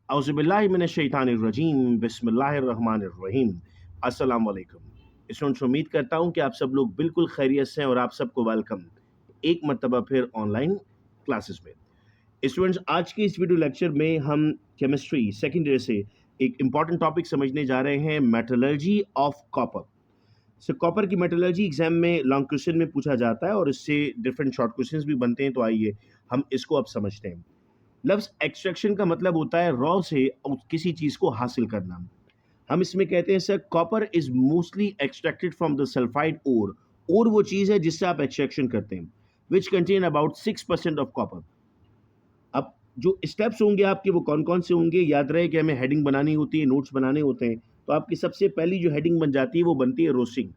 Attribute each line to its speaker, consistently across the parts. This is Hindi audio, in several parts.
Speaker 1: औज़ुबिल्लाहिमिनश्शैतानिर्रजीम बिस्मिल्लाहिर्रहमानिर्रहीम। अस्सलाम वालेकुम। स्टूडेंट्स, उम्मीद करता हूँ कि आप सब लोग बिल्कुल खैरियत से हैं और आप सबको वेलकम एक मर्तबा फिर ऑनलाइन क्लासेस में। स्टूडेंट्स, आज के इस वीडियो लेक्चर में हम केमिस्ट्री सेकंड ईयर से एक इम्पॉर्टेंट टॉपिक समझने जा रहे हैं, metallurgy of copper. So copper की मेटलर्जी एग्जाम में लॉन्ग क्वेश्चन में पूछा जाता है और इससे डिफरेंट शॉर्ट क्वेश्चंस भी बनते हैं। तो आइए हम इसको अब समझते हैं। लफ्ज़ एक्सट्रैक्शन का मतलब होता है रॉ से किसी चीज़ को हासिल करना। हम इसमें कहते हैं sir copper is mostly extracted from the sulphide ore. और वो चीज़ है जिससे आप एक्सट्रैक्शन करते हैं, which contain about 6% of copper. अब जो स्टेप्स होंगे आपके वो कौन कौन से होंगे, याद रहे कि हमें हेडिंग बनानी होती है, नोट्स बनाने होते हैं। तो आपकी सबसे पहली जो हेडिंग बन जाती है वो बनती है रोस्टिंग।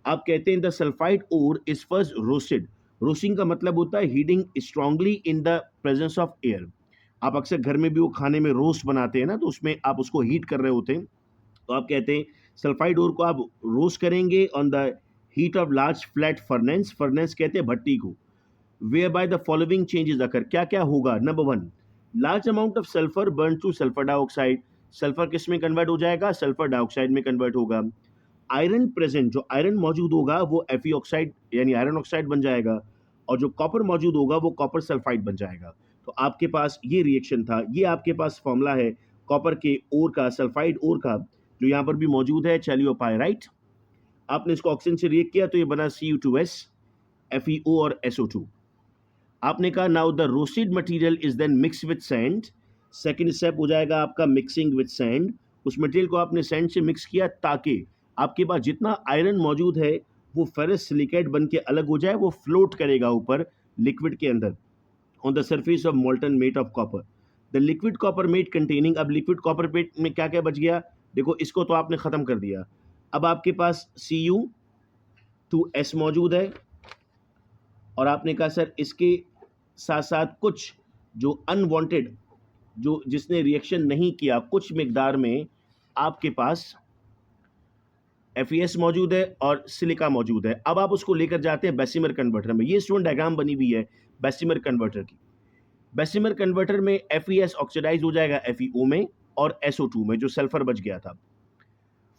Speaker 1: आप कहते हैं the sulphide ore is first roasted. Roasting का मतलब होता है heating strongly in the presence of air. आप अक्सर घर में भी वो खाने में रोस्ट बनाते हैं ना, तो उसमें आप उसको हीट कर रहे होते हैं। तो आप कहते हैं सल्फाइड ओर को आप रोस्ट करेंगे on the heat of large flat furnace. Furnace कहते हैं भट्टी को। Whereby the following changes occur, क्या क्या होगा। Number one, large amount of sulphur burn to sulphur dioxide. Sulphur किस में कन्वर्ट हो जाएगा, सल्फर डाइऑक्साइड में कन्वर्ट होगा। आयरन प्रेजेंट, जो आयरन मौजूद होगा वो Fe ऑक्साइड यानी आयरन ऑक्साइड बन जाएगा, और जो कॉपर मौजूद होगा वो कॉपर सल्फाइड बन जाएगा। तो आपके पास ये रिएक्शन था, ये आपके पास फॉर्मूला है कॉपर के ओर का, सल्फाइड ओर का, जो यहाँ पर भी मौजूद है चैलियोपाइराइट। आपने इसको ऑक्सीजन से रिएक्ट किया तो ये बना Cu2S, FeO और SO2। आपने कहा now the roasted material is then mix with sand. Second step हो जाएगा आपका मिक्सिंग विद सैंड। उस मटेरियल को आपने सैंड से मिक्स किया ताकि आपके पास जितना आयरन मौजूद है वो फेरस सिलिकेट बन के अलग हो जाए, वो फ्लोट करेगा ऊपर लिक्विड के अंदर on the surface of molten matte of copper. The liquid copper matte containing, अब लिक्विड कॉपर मेट में क्या क्या बच गया, देखो इसको तो आपने खत्म कर दिया। अब आपके पास Cu2S मौजूद है, और आपने कहा सर इसके साथ साथ कुछ जो अनवांटेड, जो जिसने रिएक्शन नहीं किया, कुछ मिकदार में आपके पास FeS मौजूद है और सिलिका मौजूद है। अब आप उसको लेकर जाते हैं बेसिमर कन्वर्टर में। ये स्टूडेंट डायग्राम बनी हुई है बेसिमर कन्वर्टर की। बेसिमर कन्वर्टर में FeS ऑक्सीडाइज हो जाएगा FeO में और SO2 में, जो सल्फर बच गया था।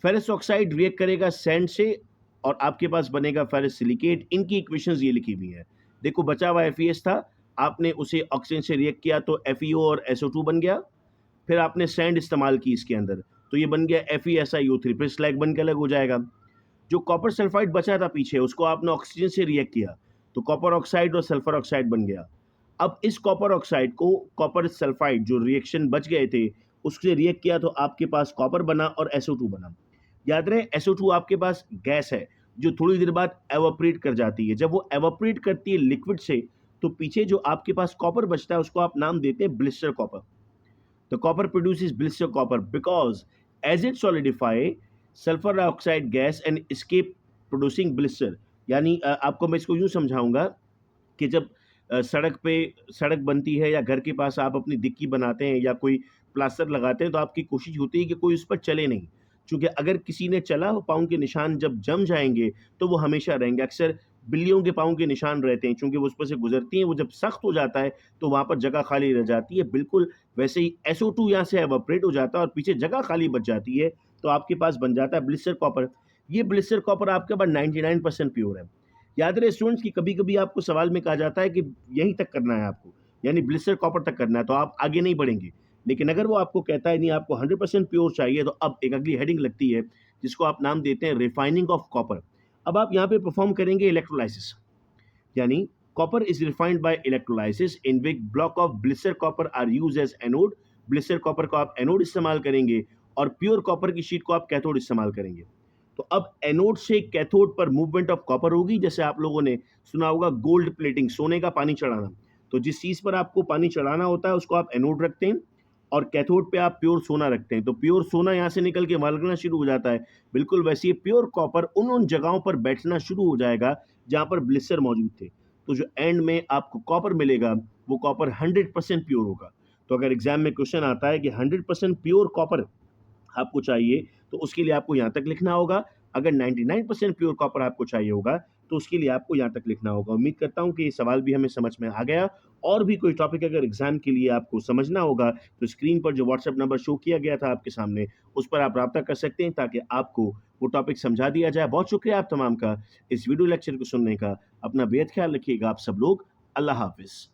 Speaker 1: फेरस ऑक्साइड रिएक्ट करेगा सैंड से और आपके पास बनेगा फेरस सिलिकेट। इनकी इक्वेशंस ये लिखी हुई है। देखो बचा हुआ FeS था, आपने उसे ऑक्सीजन से रिएक्ट किया तो FeO और SO2 बन गया। फिर आपने सैंड इस्तेमाल की इसके अंदर, तो ये बन गया FeSiO3, फिर स्लैग बन के अलग हो जाएगा। जो कॉपर सल्फाइड बचा था पीछे, उसको आपने ऑक्सीजन से रिएक्ट किया तो कॉपर ऑक्साइड और सल्फर ऑक्साइड बन गया। अब इस कॉपर ऑक्साइड को कॉपर सल्फाइड जो रिएक्शन बच गए थे उससे रिएक्ट किया तो आपके पास कॉपर बना और SO2 बना। याद रहे SO2 आपके पास गैस है जो थोड़ी देर बाद एवापोरेट कर जाती है। जब वो एवापोरेट करती है लिक्विड से, तो पीछे जो आपके पास कॉपर बचता है उसको आप नाम देते हैं blister copper. The copper produces blister copper because as it solidify sulfur dioxide gas and escape producing blister। यानी आपको मैं इसको यूं समझाऊंगा कि जब सड़क बनती है या घर के पास आप अपनी डिक्की बनाते हैं या कोई प्लास्टर लगाते हैं, तो आपकी कोशिश होती है कि कोई उस पर चले नहीं, क्योंकि अगर किसी ने चला, पाँव के निशान जब जम जाएंगे तो वो हमेशा रहेंगे। अक्सर बिल्लियों के पाँव के निशान रहते हैं, क्योंकि वो उस पर से गुजरती हैं, वो जब सख्त हो जाता है तो वहाँ पर जगह खाली रह जाती है। बिल्कुल वैसे ही SO2 यहाँ से एवापोरेट हो जाता है और पीछे जगह खाली बच जाती है, तो आपके पास बन जाता है ब्लिस्टर कॉपर। ये ब्लिस्टर कॉपर आपके पास 99% प्योर है। याद रहे स्टूडेंट्स कि कभी-कभी आपको सवाल में कहा जाता है कि यहीं तक करना है आपको, यानी ब्लिस्टर कॉपर तक करना है, तो आप आगे नहीं बढ़ेंगे। लेकिन अगर वो आपको कहता है नहीं आपको 100% प्योर चाहिए, तो अब एक अगली हेडिंग लगती है जिसको आप नाम देते हैं रिफाइनिंग ऑफ कॉपर। अब आप यहाँ पे परफॉर्म करेंगे इलेक्ट्रोलाइसिस, यानी copper is refined by electrolysis in which block of blister copper are use as anode. Blister copper को आप एनोड इस्तेमाल करेंगे और प्योर कॉपर की शीट को आप कैथोड इस्तेमाल करेंगे। तो अब एनोड से कैथोड पर मूवमेंट ऑफ कॉपर होगी, जैसे आप लोगों ने सुना होगा गोल्ड प्लेटिंग, सोने का पानी चढ़ाना। तो जिस चीज़ पर आपको पानी चढ़ाना होता है उसको आप एनोड रखते हैं और कैथोड पे आप प्योर सोना रखते हैं। तो प्योर सोना यहाँ से निकल के मलगना शुरू हो जाता है। बिल्कुल वैसे ही प्योर कॉपर उन जगहों पर बैठना शुरू हो जाएगा जहाँ पर ब्लिस्टर मौजूद थे। तो जो एंड में आपको कॉपर मिलेगा वो कॉपर 100% प्योर होगा। तो अगर एग्जाम में क्वेश्चन आता है कि 100% प्योर कॉपर आपको चाहिए, तो उसके लिए आपको यहाँ तक लिखना होगा। अगर 99% प्योर कॉपर आपको चाहिए होगा तो उसके लिए आपको यहाँ तक लिखना होगा। उम्मीद करता हूँ कि ये सवाल भी हमें समझ में आ गया। और भी कोई टॉपिक अगर एग्ज़ाम के लिए आपको समझना होगा, तो स्क्रीन पर जो व्हाट्सएप नंबर शो किया गया था आपके सामने, उस पर आप राब्ता कर सकते हैं ताकि आपको वो टॉपिक समझा दिया जाए। बहुत शुक्रिया आप तमाम का इस वीडियो लेक्चर को सुनने का। अपना बेहद ख्याल रखिएगा आप सब लोग। अल्लाह हाफ़िज़।